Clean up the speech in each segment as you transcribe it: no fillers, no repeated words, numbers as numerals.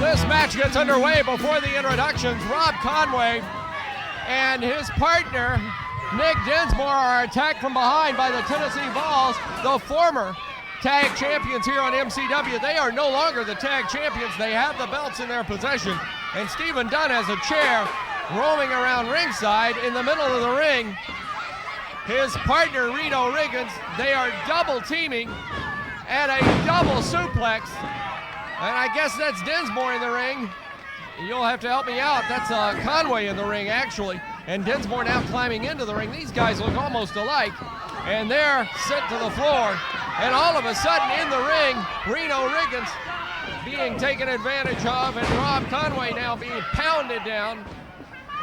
this match gets underway, before the introductions, Rob Conway and his partner, Nick Dismore, are attacked from behind by the Tennessee Volz, the former tag champions here on MCW. They are no longer the tag champions. They have the belts in their possession. And Stephen Dunn has a chair roaming around ringside in the middle of the ring. His partner, Reno Riggins, they are double teaming and a double suplex. And I guess that's Dinsmore in the ring. You'll have to help me out. That's Conway in the ring, actually. And Dinsmore now climbing into the ring. These guys look almost alike. And they're sent to the floor. And all of a sudden in the ring, Reno Riggins being taken advantage of, and Rob Conway now being pounded down.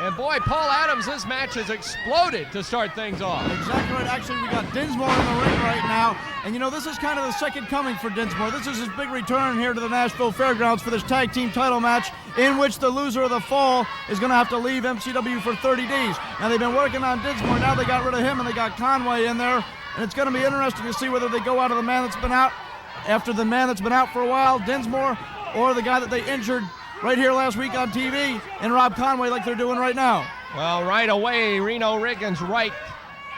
And boy, Paul Adams, this match has exploded to start things off. Exactly right. Actually, we got Dinsmore in the ring right now. And you know, this is kind of the second coming for Dinsmore. This is his big return here to the Nashville Fairgrounds for this tag team title match, in which the loser of the fall is going to have to leave MCW for 30 days. Now, they've been working on Dinsmore. Now they got rid of him, and they got Conway in there. And it's going to be interesting to see whether they go out of the man that's been out, after the man that's been out for a while, Dinsmore, or the guy that they injured right here last week on TV, and Rob Conway, like they're doing right now. Well, right away, Reno Riggins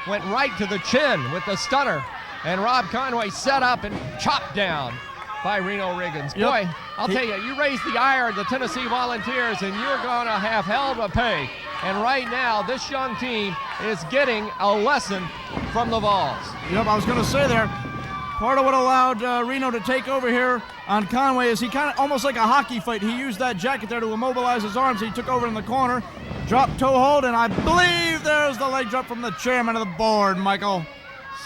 went right to the chin with the stunner, and Rob Conway set up and chopped down by Reno Riggins. Yep. Boy, I'll tell you, you raised the ire of the Tennessee Volunteers, and you're going to have hell to pay. And right now, this young team is getting a lesson from the Vols. Yep, I was going to say there, part of what allowed Reno to take over here on Conway is he kind of, almost like a hockey fight, he used that jacket there to immobilize his arms. He took over in the corner, dropped toe hold, and I believe there's the leg drop from the chairman of the board, Michael.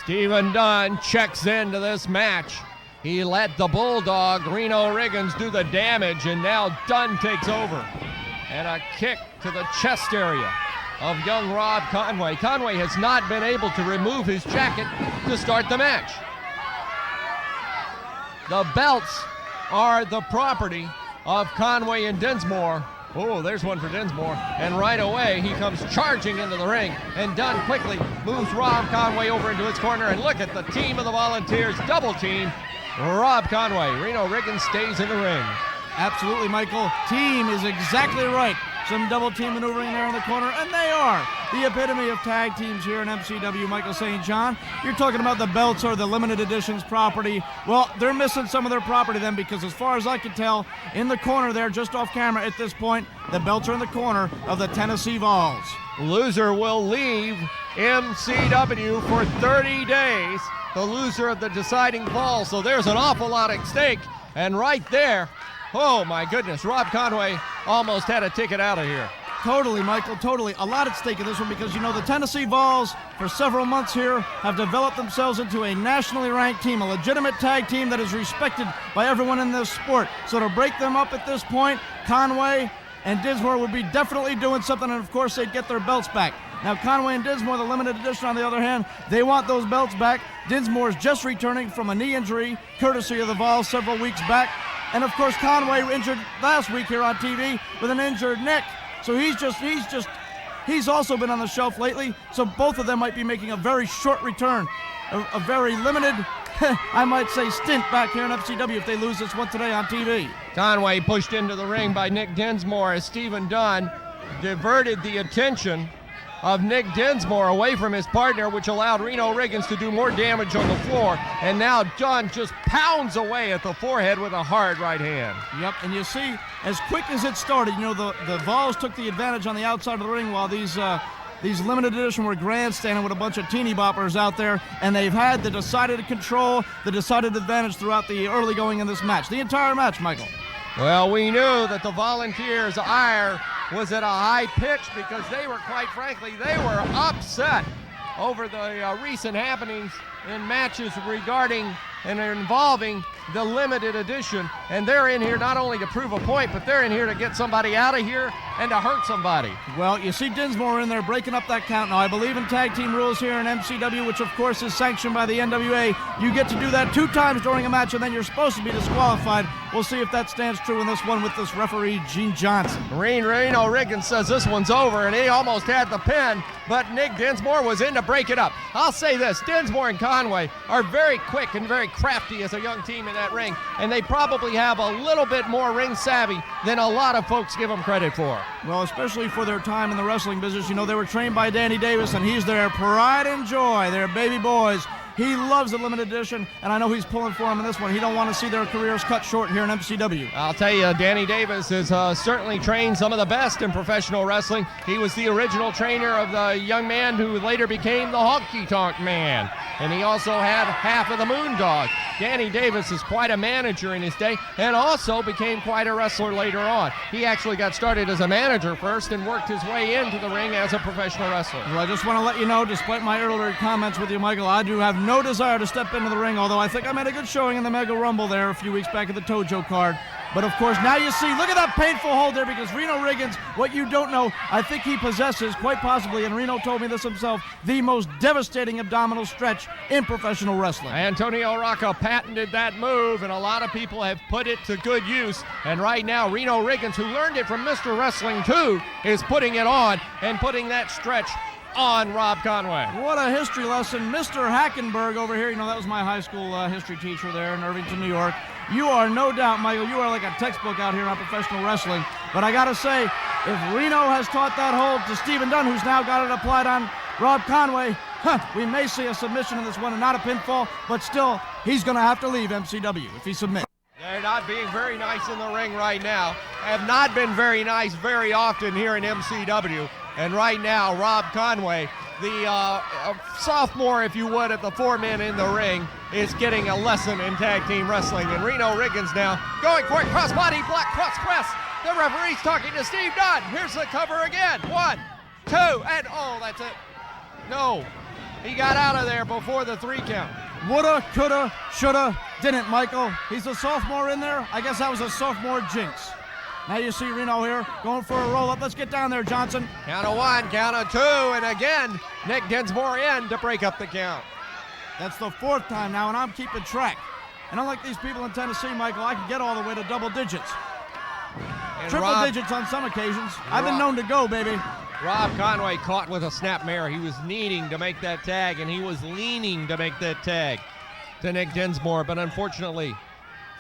Stephen Dunn checks into this match. He let the Bulldog, Reno Riggins, do the damage, and now Dunn takes over. And a kick to the chest area of young Rob Conway. Conway has not been able to remove his jacket to start the match. The belts are the property of Conway and Dinsmore. Oh, there's one for Dinsmore. And right away, he comes charging into the ring. And Dunn quickly moves Rob Conway over into his corner. And look at the team of the Volunteers, double team. Rob Conway. Reno Riggins stays in the ring. Absolutely, Michael. Team is exactly right. Some double team maneuvering there in the corner, and they are the epitome of tag teams here in MCW, Michael St. John. You're talking about the belts or the limited editions property. Well, they're missing some of their property then, because as far as I can tell, in the corner there, just off camera at this point, the belts are in the corner of the Tennessee Vols. Loser will leave MCW for 30 days. The loser of the deciding fall. So there's an awful lot at stake. And right there, oh my goodness, Rob Conway almost had a ticket out of here. Totally, Michael, totally. A lot at stake in this one because, you know, the Tennessee Vols, for several months here, have developed themselves into a nationally ranked team, a legitimate tag team that is respected by everyone in this sport. So to break them up at this point, Conway and Dinsmore would be definitely doing something, and of course they'd get their belts back. Now, Conway and Dinsmore, the limited edition, on the other hand, they want those belts back. Dinsmore's just returning from a knee injury, courtesy of the Vols several weeks back. And of course, Conway injured last week here on TV with an injured neck. So he's also been on the shelf lately. So both of them might be making a very short return, a very limited, I might say, stint back here in FCW if they lose this one today on TV. Conway pushed into the ring by Nick Dismore as Stephen Dunn diverted the attention of Nick Dismore away from his partner, which allowed Reno Riggins to do more damage on the floor. And now Dunn just pounds away at the forehead with a hard right hand. Yep, and you see, as quick as it started, you know, the Vols took the advantage on the outside of the ring while these limited edition were grandstanding with a bunch of teeny boppers out there, and they've had the decided control, the decided advantage throughout the early going in this match. The entire match, Michael. Well, we knew that the Volunteers' ire was at a high pitch because they were, quite frankly, they were upset over the recent happenings in matches regarding and involving the limited edition. And they're in here not only to prove a point, but they're in here to get somebody out of here and to hurt somebody. Well, you see Dinsmore in there breaking up that count. Now, I believe in tag team rules here in MCW, which of course is sanctioned by the NWA. You get to do that 2 times during a match, and then you're supposed to be disqualified. We'll see if that stands true in this one with this referee, Gene Johnson. Reno Riggins says this one's over, and he almost had the pin, but Nick Dismore was in to break it up. I'll say this, Dinsmore and Conway are very quick and very crafty as a young team in that ring, and they probably have a little bit more ring savvy than a lot of folks give them credit for. Well, especially for their time in the wrestling business. You know, they were trained by Danny Davis, and he's their pride and joy, their baby boys. He loves the limited edition, and I know he's pulling for him in this one. He don't want to see their careers cut short here in MCW. I'll tell you, Danny Davis has certainly trained some of the best in professional wrestling. He was the original trainer of the young man who later became the Honky Tonk Man, and he also had half of the Moondog. Danny Davis is quite a manager in his day and also became quite a wrestler later on. He actually got started as a manager first and worked his way into the ring as a professional wrestler. Well, I just want to let you know, despite my earlier comments with you, Michael, I do have no desire to step into the ring, although I think I made a good showing in the Mega Rumble there a few weeks back at the Tojo card. But of course, now you see, look at that painful hold there, because Reno Riggins, what you don't know, I think he possesses, quite possibly, and Reno told me this himself, the most devastating abdominal stretch in professional wrestling. Antonio Rocca patented that move, and a lot of people have put it to good use. And right now, Reno Riggins, who learned it from Mr. Wrestling 2, is putting it on and putting that stretch on Rob Conway. What a history lesson. Mr. Hackenberg over here, you know, that was my high school history teacher there in Irvington, New York. You are no doubt, Michael, you are like a textbook out here on professional wrestling. But I got to say, if Reno has taught that hold to Stephen Dunn, who's now got it applied on Rob Conway, we may see a submission in this one and not a pinfall, but still, he's going to have to leave MCW if he submits. They're not being very nice in the ring right now. Have not been very nice very often here in MCW. And right now, Rob Conway, the sophomore, if you would, at the 4 men in the ring, is getting a lesson in tag team wrestling. And Reno Riggins now going for it, crossbody, black cross press. The referee's talking to Steve Dunn. Here's the cover again. 1, 2, and oh, that's it. No, he got out of there before the 3 count. Woulda, coulda, shoulda, didn't, Michael. He's a sophomore in there. I guess that was a sophomore jinx. Now you see Reno here going for a roll-up. Let's get down there, Johnson. Count of 1, count of 2, and again, Nick Dismore in to break up the count. That's the 4th time now, and I'm keeping track. And unlike these people in Tennessee, Michael, I can get all the way to double digits. And Triple digits on some occasions. I've been known to go, baby. Rob Conway caught with a snapmare. He was needing to make that tag, and he was leaning to make that tag to Nick Dismore, but unfortunately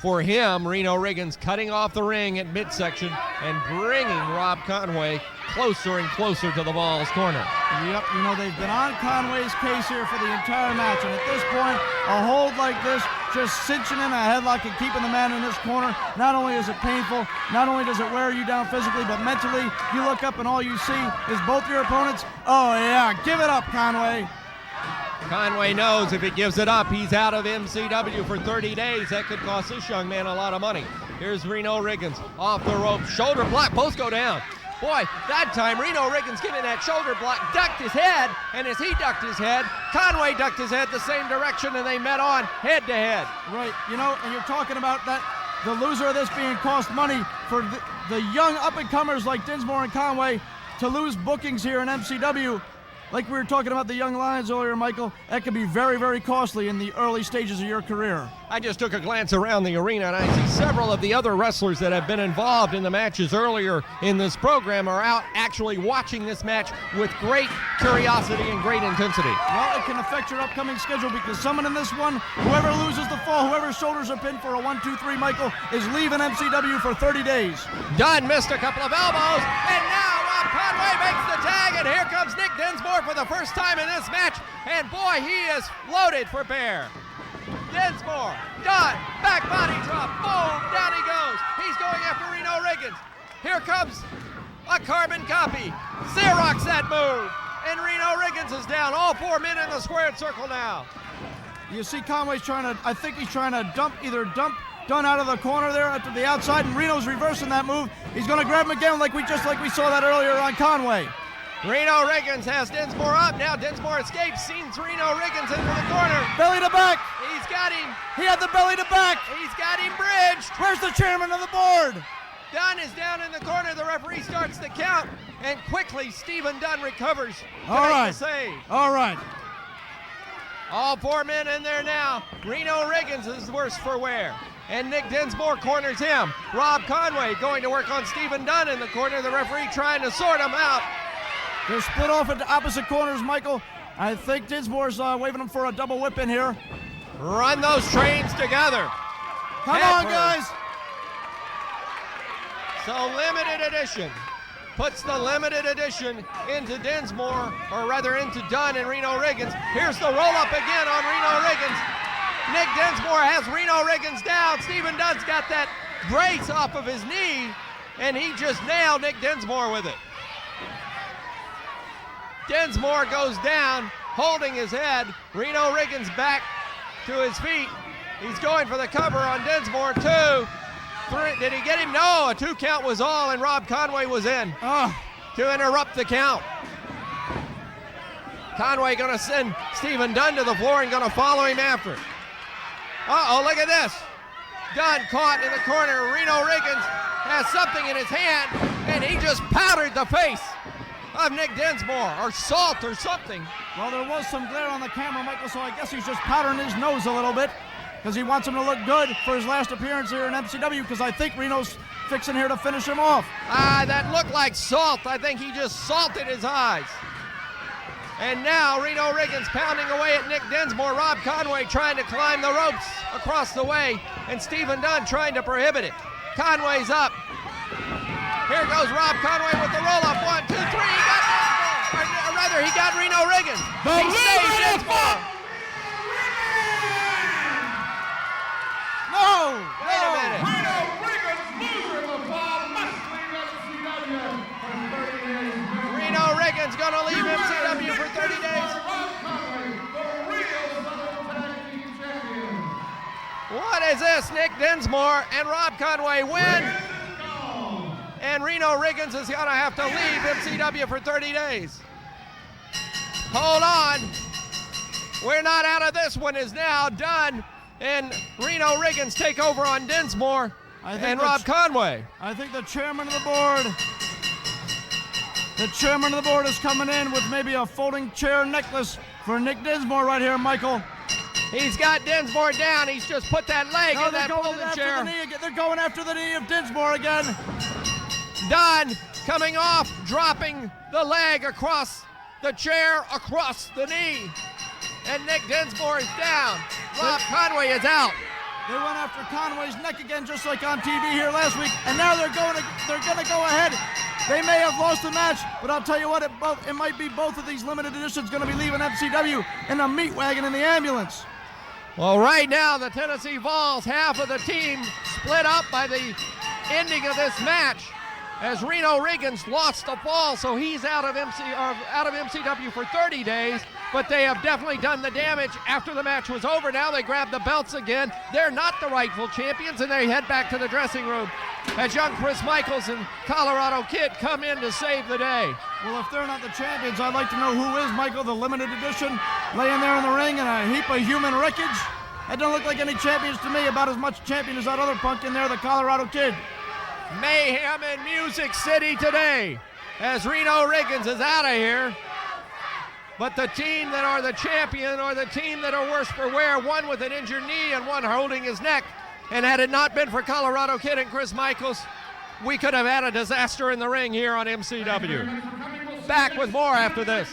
for him, Reno Riggins cutting off the ring at midsection and bringing Rob Conway closer and closer to the Volz corner. Yep, you know, they've been on Conway's case here for the entire match, and at this point, a hold like this, just cinching in a headlock and keeping the man in this corner, not only is it painful, not only does it wear you down physically, but mentally, you look up and all you see is both your opponents. Oh yeah, give it up, Conway. Conway knows if he gives it up, he's out of MCW for 30 days. That could cost this young man a lot of money. Here's Reno Riggins off the rope, shoulder block, both go down. Boy, that time Reno Riggins giving that shoulder block, ducked his head, and as he ducked his head, Conway ducked his head the same direction, and they met on head to head. Right, you know, and you're talking about that, the loser of this being cost money for the young up-and-comers like Dinsmore and Conway to lose bookings here in MCW. Like we were talking about the young Lions earlier, Michael, that could be very, very costly in the early stages of your career. I just took a glance around the arena, and I see several of the other wrestlers that have been involved in the matches earlier in this program are out actually watching this match with great curiosity and great intensity. Well, it can affect your upcoming schedule because someone in this one, whoever loses the fall, whoever's shoulders are pinned for a 1, 2, 3, Michael, is leaving MCW for 30 days. Dunn missed a couple of elbows, and now Rob Conway makes the tag, and here comes Nick Dismore for the first time in this match, and boy, he is loaded for bear. Dinsmore, Dunn, back body drop, boom, down he goes. He's going after Reno Riggins. Here comes a carbon copy, Xerox that move, and Reno Riggins is down. All 4 men in the squared circle now. You see Conway's trying to, I think he's trying to dump Dunn out of the corner there to the outside, and Reno's reversing that move. He's going to grab him again like we saw that earlier on Conway. Reno Riggins has Dinsmore up. Now Dinsmore escapes, sends Reno Riggins into the corner. Belly to back. He's got him. He had the belly to back. He's got him bridged. Where's the chairman of the board? Dunn is down in the corner. The referee starts the count, and quickly Stephen Dunn recovers to All make right. the save. All right. All 4 men in there now. Reno Riggins is worse for wear. And Nick Dismore corners him. Rob Conway going to work on Stephen Dunn in the corner. The referee trying to sort him out. They're split off into opposite corners, Michael. I think Dinsmore's waving them for a double whip in here. Run those trains together. Come on, guys. So limited edition puts the limited edition into Dinsmore, or rather into Dunn and Reno Riggins. Here's the roll-up again on Reno Riggins. Nick Dismore has Reno Riggins down. Stephen Dunn's got that brace off of his knee, and he just nailed Nick Dismore with it. Dinsmore goes down, holding his head. Reno Riggins back to his feet. He's going for the cover on Dinsmore. 2, 3. Did he get him? No, a 2 count was all, and Rob Conway was in to interrupt the count. Conway going to send Stephen Dunn to the floor and going to follow him after. Uh-oh, look at this. Dunn caught in the corner. Reno Riggins has something in his hand, and he just powdered the face of Nick Dismore, or salt or something. Well, there was some glare on the camera, Michael, so I guess he's just powdering his nose a little bit because he wants him to look good for his last appearance here in MCW, because I think Reno's fixing here to finish him off. That looked like salt. I think he just salted his eyes. And now Reno Riggins pounding away at Nick Dismore. Rob Conway trying to climb the ropes across the way, and Stephen Dunn trying to prohibit it. Conway's up. Here goes Rob Conway with the roll-up. 1, 2, 3. He got Dismore. Or rather, he got Reno Riggins. He saved Dismore. No! Wait a minute. Reno Riggins losing the ball. Must leave MCW for 30 days. Reno Riggins going to leave MCW for 30 days. Rob Conway, the real Southern Tag Team Champion. What is this? Nick Dismore and Rob Conway win. And Reno Riggins is going to have to leave MCW for 30 days. Hold on. We're not out of this one. Is now done. And Reno Riggins take over on Dinsmore and Rob Conway. I think the chairman of the board is coming in with maybe a folding chair necklace for Nick Dismore right here, Michael. He's got Dinsmore down. He's just put that leg in that folding chair. They're going after the knee of Dinsmore again. Dunn coming off, dropping the leg across the chair, across the knee. And Nick Dismore is down. Rob Conway is out. They went after Conway's neck again, just like on TV here last week, and now they're going to go ahead. They may have lost the match, but I'll tell you what, it might be both of these limited editions going to be leaving MCW in a meat wagon in the ambulance. Well, right now the Tennessee Vols, half of the team split up by the ending of this match, as Reno Riggins lost the fall, so he's out of MCW for 30 days. But they have definitely done the damage after the match was over. Now they grab the belts again. They're not the rightful champions, and they head back to the dressing room as young Chris Michaels and Colorado Kid come in to save the day. Well, if they're not the champions, I'd like to know who is, Michael, the limited edition, laying there in the ring in a heap of human wreckage. That don't look like any champions to me, about as much champion as that other punk in there, the Colorado Kid. Mayhem in Music City today as Reno Riggins is out of here. But the team that are the champion, or the team that are worse for wear, one with an injured knee and one holding his neck. And had it not been for Colorado Kid and Chris Michaels, we could have had a disaster in the ring here on MCW. Back with more after this.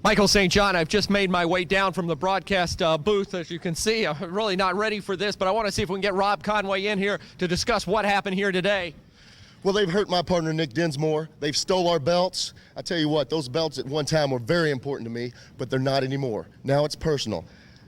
Michael St. John, I've just made my way down from the broadcast booth. As you can see, I'm really not ready for this, but I want to see if we can get Rob Conway in here to discuss what happened here today. Well, they've hurt my partner, Nick Dismore. They've stole our belts. I tell you what, those belts at one time were very important to me, but they're not anymore. Now it's personal.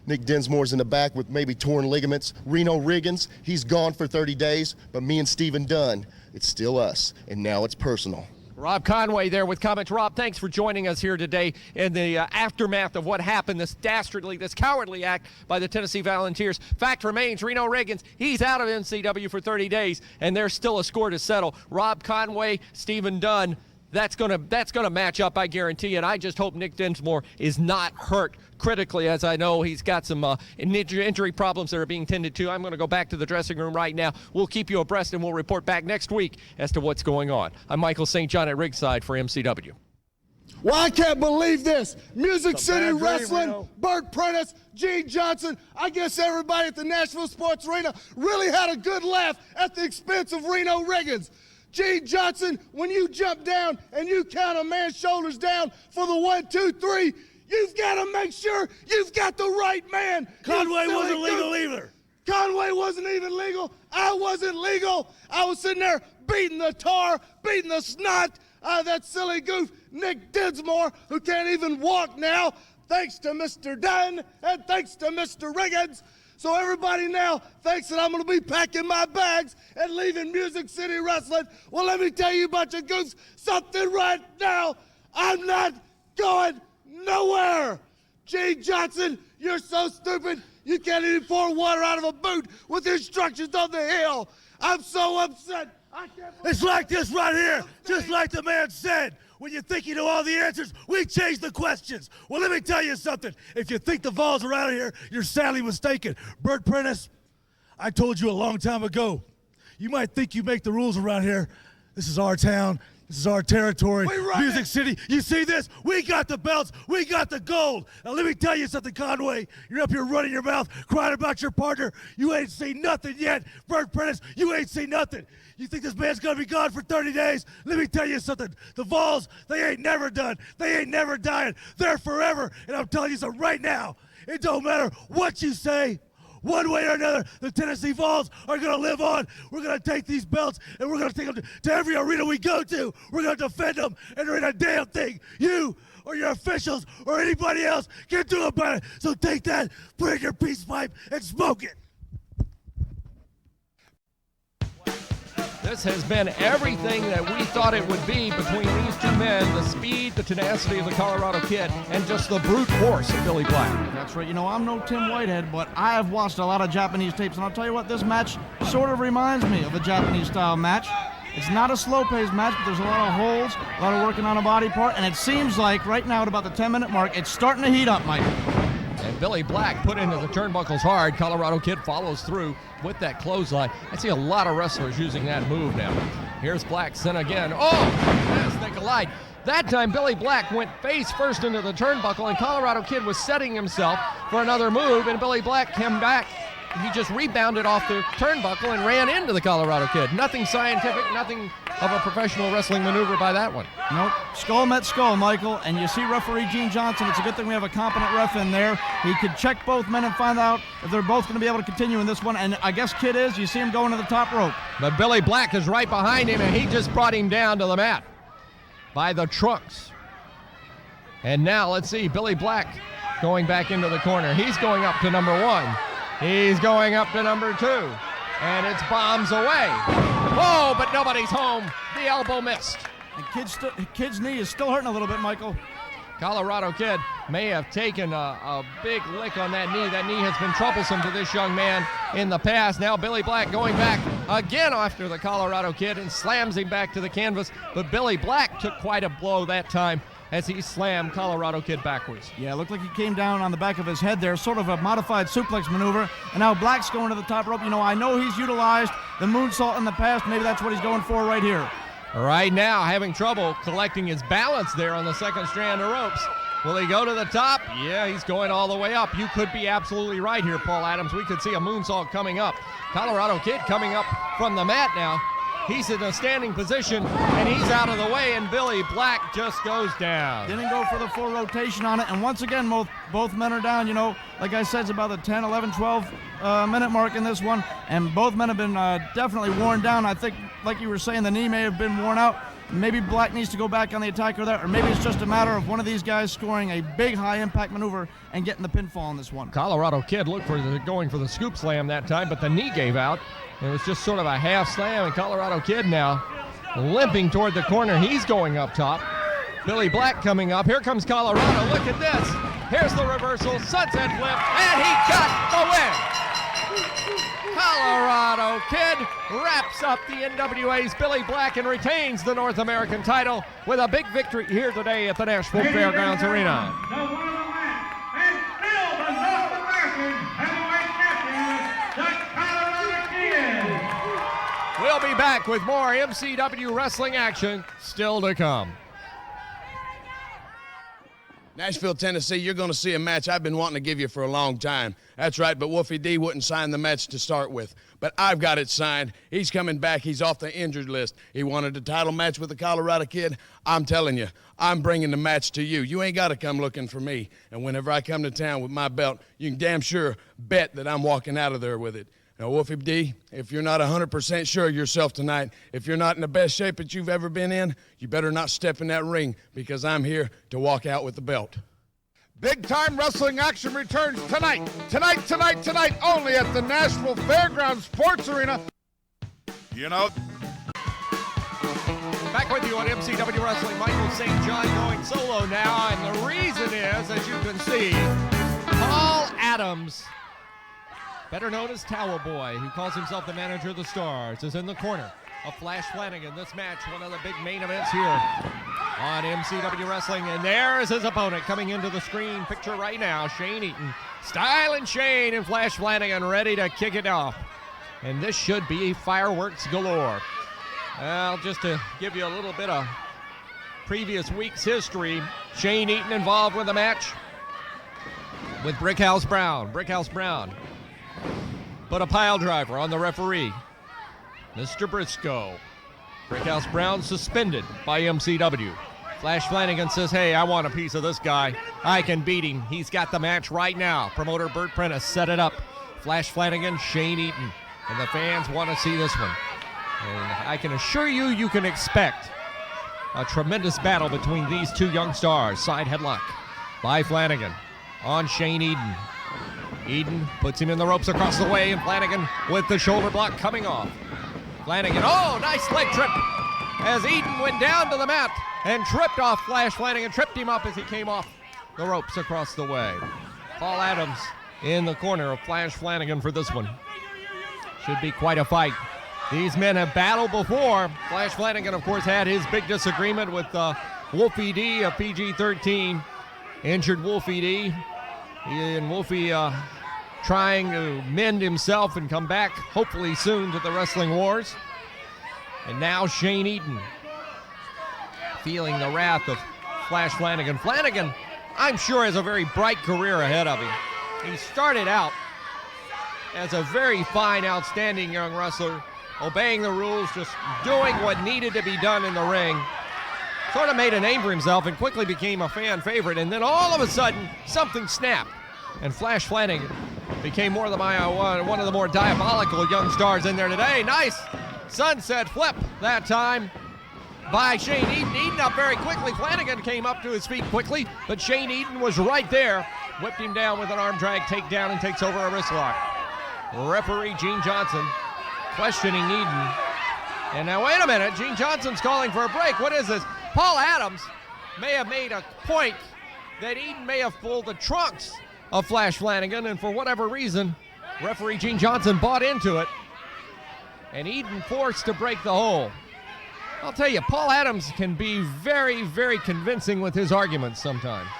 Nick Dinsmore's in the back with maybe torn ligaments. Reno Riggins, he's gone for 30 days, but me and Stephen Dunn, it's still us, and now it's personal. Rob Conway there with comments. Rob, thanks for joining us here today in the aftermath of what happened, this dastardly, this cowardly act by the Tennessee Volunteers. Fact remains, Reno Riggins, he's out of MCW for 30 days, and there's still a score to settle. Rob Conway, Stephen Dunn, that's gonna match up, I guarantee, and I just hope Nick Dismore is not hurt critically, as I know he's got some injury problems that are being tended to. I'm going to go back to the dressing room right now. We'll keep you abreast, and we'll report back next week as to what's going on. I'm Michael St. John at ringside for MCW. Well, I can't believe this. Music City Wrestling, Bert Prentice, Gene Johnson. I guess everybody at the Nashville Sports Arena really had a good laugh at the expense of Reno Riggins. Gene Johnson, when you jump down and you count a man's shoulders down for the 1, 2, 3, you've got to make sure you've got the right man. Conway wasn't legal either. Conway wasn't even legal. I wasn't legal. I was sitting there beating the tar, beating the snot out of that silly goof, Nick Dismore, who can't even walk now, thanks to Mr. Dunn and thanks to Mr. Riggins. So everybody now thinks that I'm going to be packing my bags and leaving Music City Wrestling. Well, let me tell you, bunch of goofs, something right now. I'm not going nowhere. Gene Johnson, you're so stupid, you can't even pour water out of a boot with instructions on the hill. I'm so upset. It's like this right here, just like the man said. When you think you know all the answers, we change the questions. Well, let me tell you something. If you think the Volz are out of here, you're sadly mistaken. Bert Prentice, I told you a long time ago, you might think you make the rules around here. This is our town. This is our territory, Music City. You see this? We got the belts. We got the gold. Now, let me tell you something, Conway. You're up here running your mouth, crying about your partner. You ain't seen nothing yet. Bert Prentice, you ain't seen nothing. You think this man's going to be gone for 30 days? Let me tell you something. The Volz, they ain't never done. They ain't never dying. They're forever. And I'm telling you something right now. It don't matter what you say. One way or another, the Tennessee Volz are going to live on. We're going to take these belts, and we're going to take them to every arena we go to. We're going to defend them, and there ain't a damn thing you or your officials or anybody else can do about it. So take that, put it in your peace pipe, and smoke it. This has been everything that we thought it would be between these two men. The speed, the tenacity of the Colorado Kid, and just the brute force of Billy Black. That's right. You know, I'm no Tim Whitehead, but I have watched a lot of Japanese tapes, and I'll tell you what, this match sort of reminds me of a Japanese-style match. It's not a slow-paced match, but there's a lot of holds, a lot of working on a body part, and it seems like right now at about the 10-minute mark, it's starting to heat up, Mike. And Billy Black put into the turnbuckles hard. Colorado Kid follows through with that clothesline. I see a lot of wrestlers using that move now. Here's Black sent again. Oh, yes, they collide. That time Billy Black went face first into the turnbuckle, and Colorado Kid was setting himself for another move, and Billy Black came back. He just rebounded off the turnbuckle and ran into the Colorado Kid. Nothing scientific, nothing of a professional wrestling maneuver by that one. Nope. Skull met skull, Michael. And you see referee Gene Johnson. It's a good thing we have a competent ref in there. He could check both men and find out if they're both going to be able to continue in this one. And I guess Kid is. You see him going to the top rope. But Billy Black is right behind him, and he just brought him down to the mat by the trunks. And now let's see Billy Black going back into the corner. He's going up to number 1. He's going up to number 2, and it's bombs away. Whoa, but nobody's home. The elbow missed. And Kid's knee is still hurting a little bit, Michael. Colorado Kid may have taken a big lick on that knee. That knee has been troublesome to this young man in the past. Now Billy Black going back again after the Colorado Kid and slams him back to the canvas. But Billy Black took quite a blow that time as he slammed Colorado Kid backwards. Yeah, it looked like he came down on the back of his head there, sort of a modified suplex maneuver. And now Black's going to the top rope. You know, I know he's utilized the moonsault in the past. Maybe that's what he's going for right here. Right now, having trouble collecting his balance there on the second strand of ropes. Will he go to the top? Yeah, he's going all the way up. You could be absolutely right here, Paul Adams. We could see a moonsault coming up. Colorado Kid coming up from the mat now. He's in a standing position, and he's out of the way, and Billy Black just goes down. Didn't go for the full rotation on it, and once again, both men are down. You know, like I said, it's about the 10, 11, 12 minute mark in this one, and both men have been definitely worn down. I think, like you were saying, the knee may have been worn out. Maybe Black needs to go back on the attack or that, or maybe it's just a matter of one of these guys scoring a big high-impact maneuver and getting the pinfall in this one. Colorado Kid looked for going for the scoop slam that time, but the knee gave out. It was just sort of a half slam, and Colorado Kid now limping toward the corner. He's going up top. Billy Black coming up. Here comes Colorado. Look at this. Here's the reversal, sunset flip, and he got the win. Colorado Kid wraps up the NWA's Billy Black and retains the North American title with a big victory here today at the Nashville Fairgrounds Arena. The winner match, and still the North American heavyweight champion, the Colorado Kid. We'll be back with more MCW wrestling action still to come. Nashville, Tennessee, you're going to see a match I've been wanting to give you for a long time. That's right, but Wolfie D wouldn't sign the match to start with. But I've got it signed. He's coming back. He's off the injured list. He wanted a title match with the Colorado Kid. I'm telling you, I'm bringing the match to you. You ain't got to come looking for me. And whenever I come to town with my belt, you can damn sure bet that I'm walking out of there with it. Now, Wolfie D, if you're not 100% sure of yourself tonight, if you're not in the best shape that you've ever been in, you better not step in that ring, because I'm here to walk out with the belt. Big-time wrestling action returns tonight, only at the Nashville Fairgrounds Sports Arena. You know. Back with you on MCW Wrestling. Michael St. John going solo now, and the reason is, as you can see, Paul Adams, better known as Towel Boy, who calls himself the manager of the Stars, is in the corner of Flash Flanagan. This match, one of the big main events here on MCW Wrestling. And there is his opponent coming into the screen picture right now, Shane Eaton. Styling Shane and Flash Flanagan ready to kick it off. And this should be fireworks galore. Well, just to give you a little bit of previous week's history, Shane Eaton involved with the match with Brickhouse Brown. Brickhouse Brown put a pile driver on the referee, Mr. Briscoe. Brickhouse Brown suspended by MCW. Flash Flanagan says, hey, I want a piece of this guy. I can beat him. He's got the match right now. Promoter Bert Prentice set it up. Flash Flanagan, Shane Eaton. And the fans want to see this one. And I can assure you, you can expect a tremendous battle between these two young stars. Side headlock by Flanagan on Shane Eaton. Eaton puts him in the ropes across the way, and Flanagan with the shoulder block coming off. Flanagan, oh, nice leg trip as Eaton went down to the mat and tripped off Flash Flanagan, tripped him up as he came off the ropes across the way. Paul Adams in the corner of Flash Flanagan for this one. Should be quite a fight. These men have battled before. Flash Flanagan, of course, had his big disagreement with Wolfie D of PG-13. Injured Wolfie D. And Wolfie trying to mend himself and come back, hopefully soon, to the Wrestling Wars. And now Shane Eaton feeling the wrath of Flash Flanagan. Flanagan, I'm sure, has a very bright career ahead of him. He started out as a very fine, outstanding young wrestler, obeying the rules, just doing what needed to be done in the ring. Sort of made a name for himself and quickly became a fan favorite. And then all of a sudden, something snapped. And Flash Flanagan became one of the more diabolical young stars in there today. Nice sunset flip that time by Shane Eaton. Eaton up very quickly. Flanagan came up to his feet quickly, but Shane Eaton was right there. Whipped him down with an arm drag takedown and takes over a wrist lock. Referee Gene Johnson questioning Eaton. And now wait a minute, Gene Johnson's calling for a break. What is this? Paul Adams may have made a point that Eaton may have pulled the trunks of Flash Flanagan, and for whatever reason, referee Gene Johnson bought into it, and Eaton forced to break the hole. I'll tell you, Paul Adams can be very, very convincing with his arguments sometimes.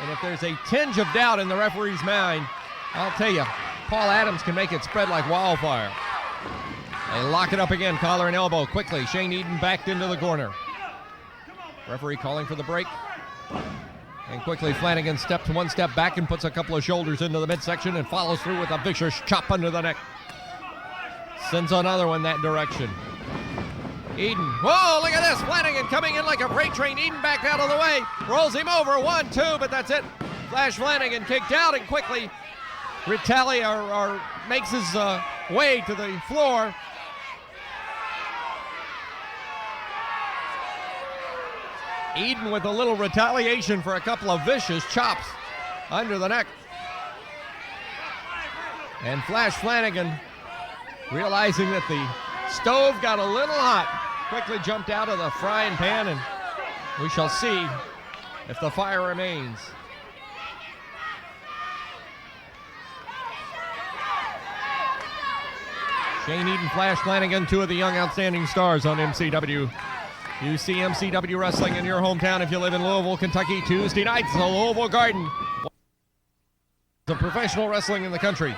And if there's a tinge of doubt in the referee's mind, I'll tell you, Paul Adams can make it spread like wildfire. They lock it up again, collar and elbow quickly. Shane Eaton backed into the corner. Referee calling for the break. And quickly Flanagan steps one step back and puts a couple of shoulders into the midsection and follows through with a vicious chop under the neck. Sends another one that direction. Eaton, whoa, look at this. Flanagan coming in like a freight train. Eaton back out of the way. Rolls him over, 1, 2, but that's it. Flash Flanagan kicked out and quickly makes his way to the floor. Eaton with a little retaliation for a couple of vicious chops under the neck. And Flash Flanagan, realizing that the stove got a little hot, quickly jumped out of the frying pan, and we shall see if the fire remains. Shane Eaton, Flash Flanagan, two of the young outstanding stars on MCW. You see MCW Wrestling in your hometown if you live in Louisville, Kentucky, Tuesday nights at the Louisville Garden. The professional wrestling in the country.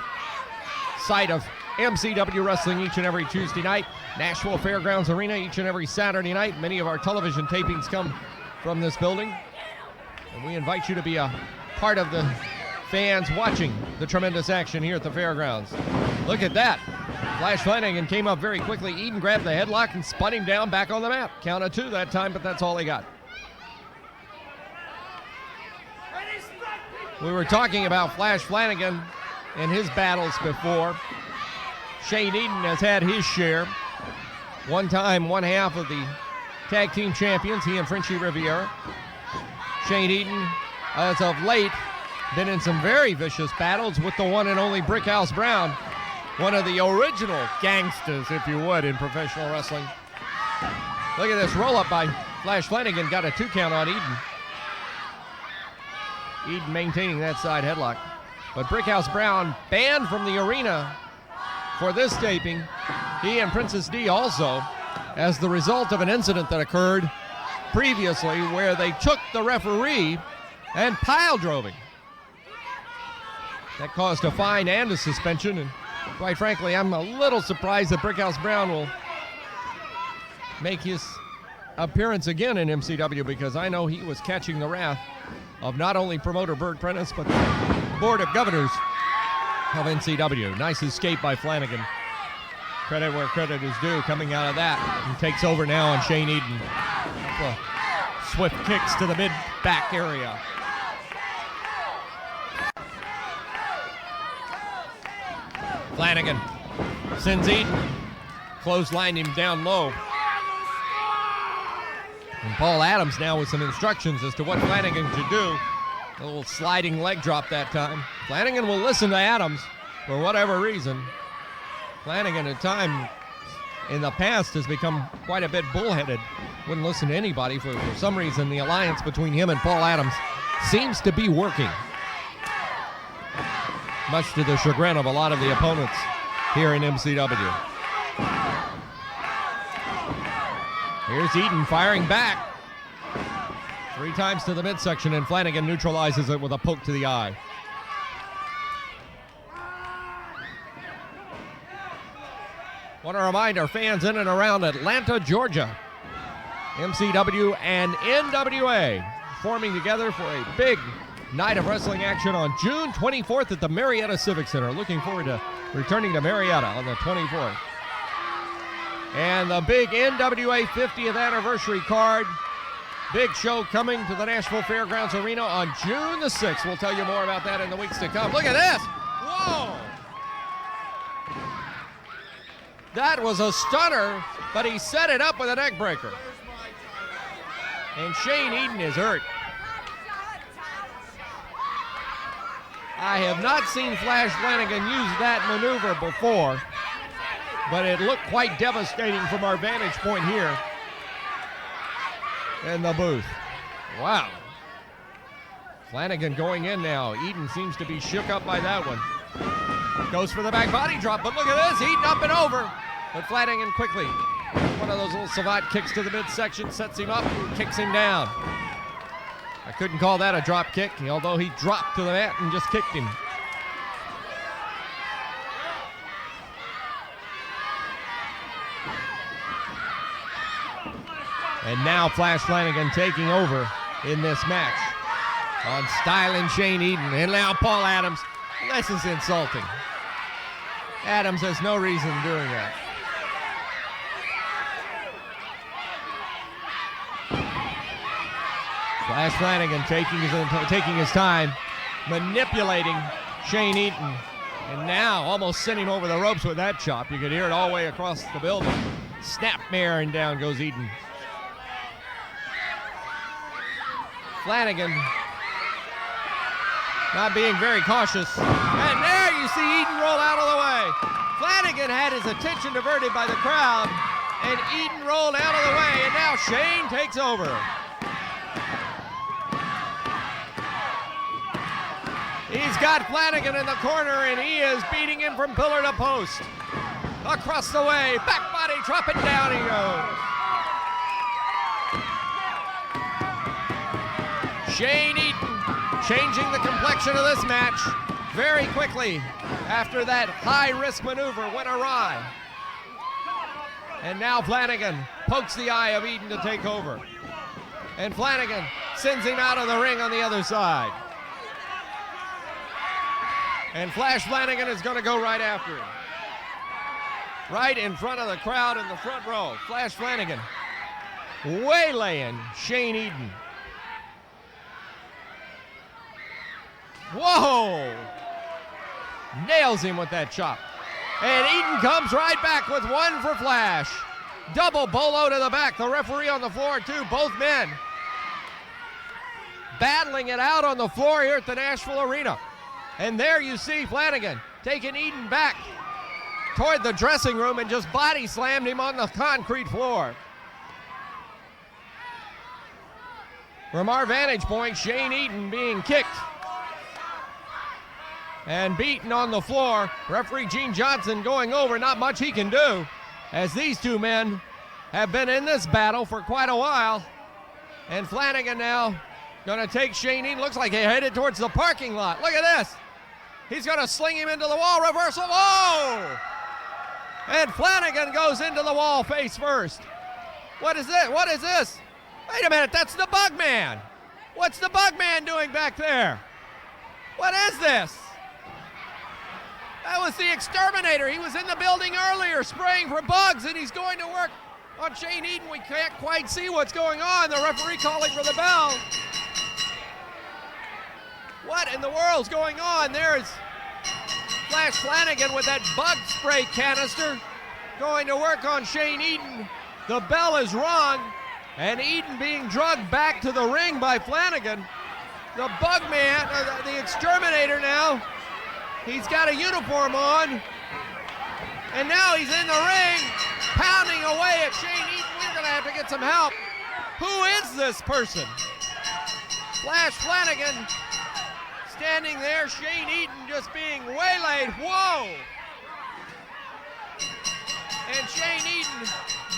Site of MCW Wrestling each and every Tuesday night. Nashville Fairgrounds Arena each and every Saturday night. Many of our television tapings come from this building. And we invite you to be a part of the fans watching the tremendous action here at the fairgrounds. Look at that. Flash Flanagan came up very quickly. Eden grabbed the headlock and spun him down back on the mat. Count of 2 that time, but that's all he got. We were talking about Flash Flanagan and his battles before. Shane Eden has had his share. One time, one half of the tag team champions, he and Frenchie Riviera. Shane Eden, as of late, been in some very vicious battles with the one and only Brickhouse Brown, one of the original gangsters, if you would, in professional wrestling. Look at this roll-up by Flash Flanagan, got a 2 count on Eden. Eden maintaining that side headlock. But Brickhouse Brown banned from the arena for this taping. He and Princess D also, as the result of an incident that occurred previously where they took the referee and pile drove him. That caused a fine and a suspension, and quite frankly, I'm a little surprised that Brickhouse Brown will make his appearance again in MCW, because I know he was catching the wrath of not only promoter Bert Prentice, but the Board of Governors of NCW. Nice escape by Flanagan. Credit where credit is due coming out of that. He takes over now on Shane Eden. Swift kicks to the mid-back area. Flanagan sends Eden. Clotheslined him down low. And Paul Adams now with some instructions as to what Flanagan should do. A little sliding leg drop that time. Flanagan will listen to Adams for whatever reason. Flanagan at time in the past has become quite a bit bullheaded. Wouldn't listen to anybody. For some reason, the alliance between him and Paul Adams seems to be working, much to the chagrin of a lot of the opponents here in MCW. Here's Eden firing back. 3 times to the midsection, and Flanagan neutralizes it with a poke to the eye. Want to remind our fans in and around Atlanta, Georgia, MCW and NWA forming together for a big night of wrestling action on June 24th at the Marietta Civic Center. Looking forward to returning to Marietta on the 24th. And the big NWA 50th anniversary card. Big show coming to the Nashville Fairgrounds Arena on June the 6th. We'll tell you more about that in the weeks to come. Look at this. Whoa. That was a stunner, but he set it up with a neck breaker. And Shane Eden is hurt. I have not seen Flash Flanagan use that maneuver before, but it looked quite devastating from our vantage point here in the booth. Wow. Flanagan going in now. Eden seems to be shook up by that one. Goes for the back body drop, but look at this. Eden up and over. But Flanagan quickly, one of those little savant kicks to the midsection, sets him up, kicks him down. I couldn't call that a drop kick, although he dropped to the mat and just kicked him. And now Flash Flanagan taking over in this match on styling Shane Eden. And now Paul Adams. This is insulting. Adams has no reason doing that. Flash Flanagan taking his time, manipulating Shane Eden. And now almost sent him over the ropes with that chop. You could hear it all the way across the building. Snap mare, and down goes Eden. Flanagan not being very cautious. And there you see Eden roll out of the way. Flanagan had his attention diverted by the crowd, and Eden rolled out of the way, and now Shane takes over. He's got Flanagan in the corner, and he is beating him from pillar to post. Across the way, back body drop, and down he goes. Shane Eden changing the complexion of this match very quickly after that high-risk maneuver went awry. And now Flanagan pokes the eye of Eden to take over. And Flanagan sends him out of the ring on the other side. And Flash Flanagan is going to go right after him. Right in front of the crowd in the front row. Flash Flanagan waylaying Shane Eden. Whoa! Nails him with that chop. And Eden comes right back with one for Flash. Double bolo to the back. The referee on the floor too. Both men battling it out on the floor here at the Nashville Arena. And there you see Flanagan taking Eden back toward the dressing room and just body slammed him on the concrete floor. From our vantage point, Shane Eden being kicked and beaten on the floor. Referee Gene Johnson going over, not much he can do, as these two men have been in this battle for quite a while. And Flanagan now gonna take Shane Eden. Looks like he headed towards the parking lot. Look at this. He's gonna sling him into the wall, reversal, whoa! And Flanagan goes into the wall face first. What is this? What is this? Wait a minute, that's the Bugman. What's the Bugman doing back there? What is this? That was the Exterminator. He was in the building earlier spraying for bugs, and he's going to work on Shane Eden. We can't quite see what's going on. The referee calling for the bell. What in the world's going on? There's Flash Flanagan with that bug spray canister going to work on Shane Eden. The bell is rung, and Eden being drugged back to the ring by Flanagan. The Bugman, the Exterminator now, he's got a uniform on, and now he's in the ring, pounding away at Shane Eden. We're gonna have to get some help. Who is this person? Flash Flanagan standing there, Shane Eden just being waylaid. Whoa! And Shane Eden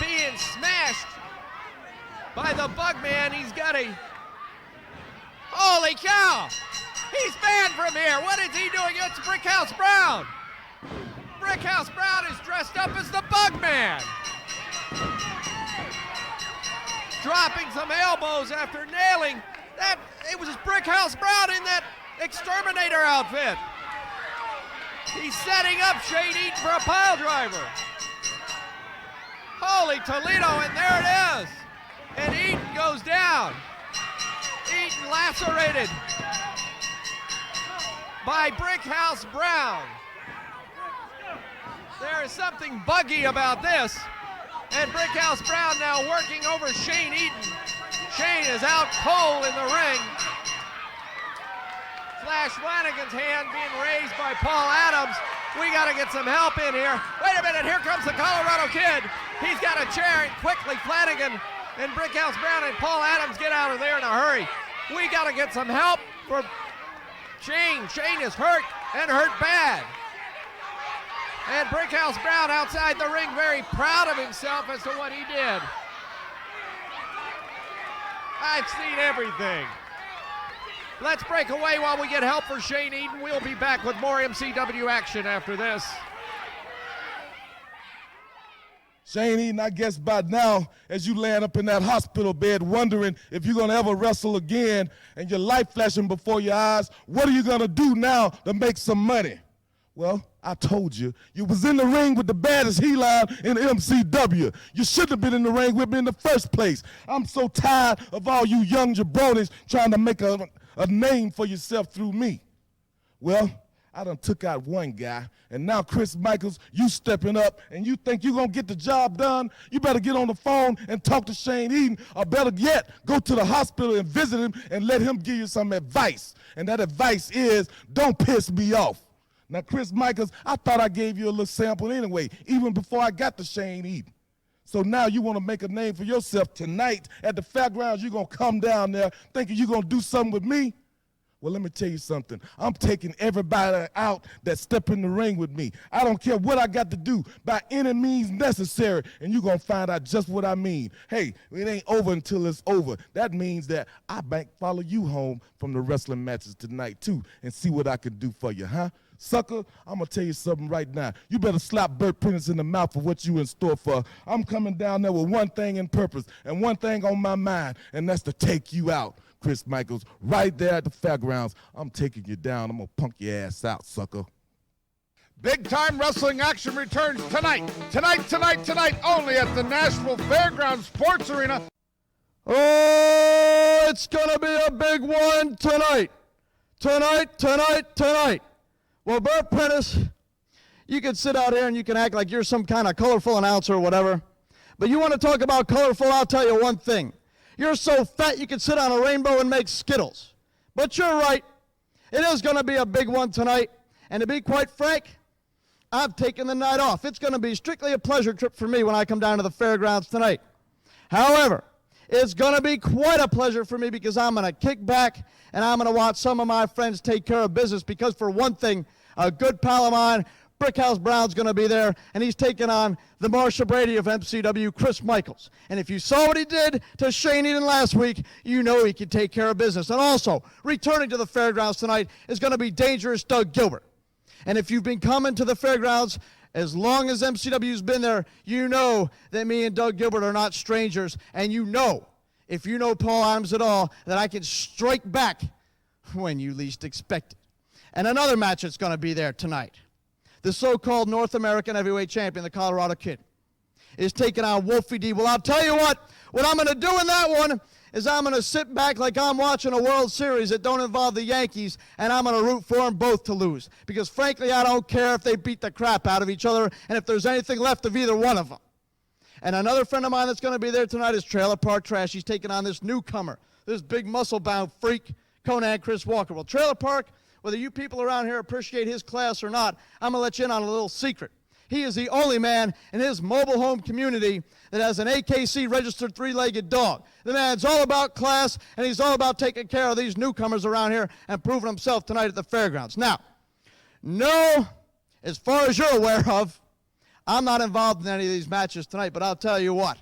being smashed by the Bugman. He's got a, holy cow! He's banned from here. What is he doing? It's Brickhouse Brown. Brickhouse Brown is dressed up as the Bugman. Dropping some elbows after nailing that. It was Brickhouse Brown in that Exterminator outfit. He's setting up Shane Eden for a pile driver. Holy Toledo, and there it is. And Eden goes down. Eden lacerated by Brickhouse Brown. There is something buggy about this. And Brickhouse Brown now working over Shane Eden. Shane is out cold in the ring. Flash Flanagan's hand being raised by Paul Adams. We got to get some help in here. Wait a minute, here comes the Colorado Kid. He's got a chair, and quickly Flanagan and Brickhouse Brown and Paul Adams get out of there in a hurry. We got to get some help for Shane. Shane is hurt, and hurt bad. And Brickhouse Brown outside the ring, very proud of himself as to what he did. I've seen everything. Let's break away while we get help for Shane Eden. We'll be back with more MCW action after this. Shane Eden, I guess by now, as you laying up in that hospital bed wondering if you're going to ever wrestle again and your life flashing before your eyes, what are you going to do now to make some money? Well, I told you, you was in the ring with the baddest he-line in MCW. You shouldn't have been in the ring with me in the first place. I'm so tired of all you young jabronis trying to make a name for yourself through me. Well, I done took out one guy, and now Chris Michaels, you stepping up, and you think you're gonna get the job done? You better get on the phone and talk to Shane Eden, or better yet, go to the hospital and visit him and let him give you some advice. And that advice is, don't piss me off. Now, Chris Michaels, I thought I gave you a little sample anyway, even before I got to Shane Eden. So now you want to make a name for yourself tonight at the fairgrounds. You're going to come down there thinking you're going to do something with me? Well, let me tell you something. I'm taking everybody out that step in the ring with me. I don't care what I got to do by any means necessary, and you're going to find out just what I mean. Hey, it ain't over until it's over. That means that I might follow you home from the wrestling matches tonight, too, and see what I can do for you, huh? Sucker, I'm going to tell you something right now. You better slap Bert Prentice in the mouth for what you in store for. I'm coming down there with one thing in purpose and one thing on my mind, and that's to take you out. Chris Michaels, right there at the fairgrounds. I'm taking you down. I'm going to punk your ass out, sucker. Big time wrestling action returns tonight, only at the Nashville Fairgrounds Sports Arena. Oh, it's going to be a big one tonight. Tonight. Well, Bert Prentice, you can sit out here and you can act like you're some kind of colorful announcer or whatever. But you want to talk about colorful, I'll tell you one thing. You're so fat you can sit on a rainbow and make Skittles. But you're right. It is going to be a big one tonight. And to be quite frank, I've taken the night off. It's going to be strictly a pleasure trip for me when I come down to the fairgrounds tonight. However, it's going to be quite a pleasure for me because I'm going to kick back and I'm going to watch some of my friends take care of business because, for one thing, a good pal of mine, Brickhouse Brown's going to be there, and he's taking on the Marsha Brady of MCW, Chris Michaels. And if you saw what he did to Shane Eden last week, you know he can take care of business. And also, returning to the fairgrounds tonight is going to be Dangerous Doug Gilbert. And if you've been coming to the fairgrounds as long as MCW's been there, you know that me and Doug Gilbert are not strangers. And you know, if you know Paul Adams at all, that I can strike back when you least expect it. And another match that's going to be there tonight. The so-called North American Heavyweight Champion, the Colorado Kid, is taking on Wolfie D. Well, I'll tell you what I'm going to do in that one is I'm going to sit back like I'm watching a World Series that don't involve the Yankees, and I'm going to root for them both to lose. Because, frankly, I don't care if they beat the crap out of each other and if there's anything left of either one of them. And another friend of mine that's going to be there tonight is Trailer Park Trash. He's taking on this newcomer, this big muscle-bound freak, Conan Chris Walker. Well, Trailer Park, whether you people around here appreciate his class or not, I'm going to let you in on a little secret. He is the only man in his mobile home community that has an AKC registered three-legged dog. The man's all about class, and he's all about taking care of these newcomers around here and proving himself tonight at the fairgrounds. Now, no, as far as you're aware of, I'm not involved in any of these matches tonight, but I'll tell you what.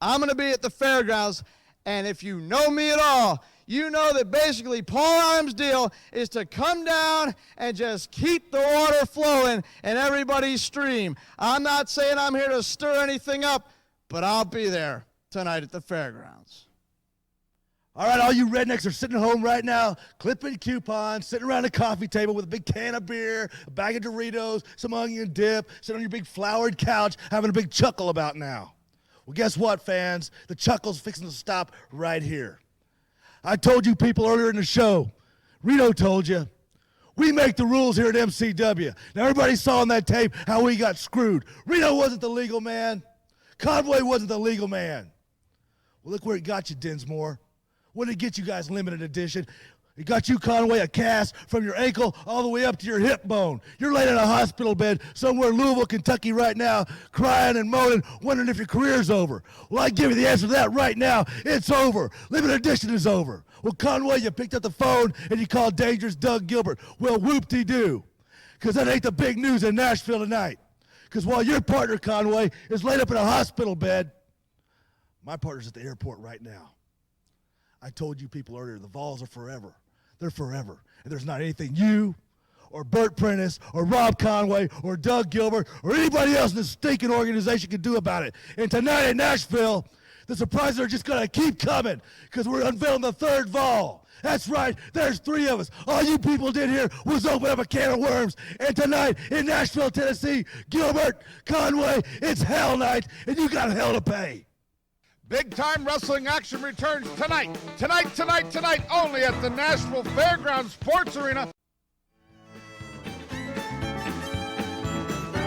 I'm going to be at the fairgrounds, and if you know me at all, you know that basically Paul Adams' deal is to come down and just keep the water flowing in everybody's stream. I'm not saying I'm here to stir anything up, but I'll be there tonight at the fairgrounds. All right, all you rednecks are sitting at home right now, clipping coupons, sitting around a coffee table with a big can of beer, a bag of Doritos, some onion dip, sitting on your big flowered couch, having a big chuckle about now. Well, guess what, fans? The chuckle's fixing to stop right here. I told you people earlier in the show, Reno told you, we make the rules here at MCW. Now, everybody saw on that tape how we got screwed. Reno wasn't the legal man. Conway wasn't the legal man. Well, look where it got you, Dinsmore. What did it get you guys, limited edition? It got you, Conway, a cast from your ankle all the way up to your hip bone. You're laying in a hospital bed somewhere in Louisville, Kentucky right now, crying and moaning, wondering if your career's over. Well, I give you the answer to that right now. It's over. Limited edition is over. Well, Conway, you picked up the phone and you called Dangerous Doug Gilbert. Well, whoop-de-doo, because that ain't the big news in Nashville tonight. Because while your partner, Conway, is laid up in a hospital bed, my partner's at the airport right now. I told you people earlier, the Volz are forever. They're forever. And there's not anything you or Bert Prentice or Rob Conway or Doug Gilbert or anybody else in this stinking organization can do about it. And tonight in Nashville, the surprises are just going to keep coming because we're unveiling the third Vol. That's right. There's three of us. All you people did here was open up a can of worms. And tonight in Nashville, Tennessee, Gilbert, Conway, it's hell night, and you got hell to pay. Big time wrestling action returns tonight, only at the Nashville Fairgrounds Sports Arena.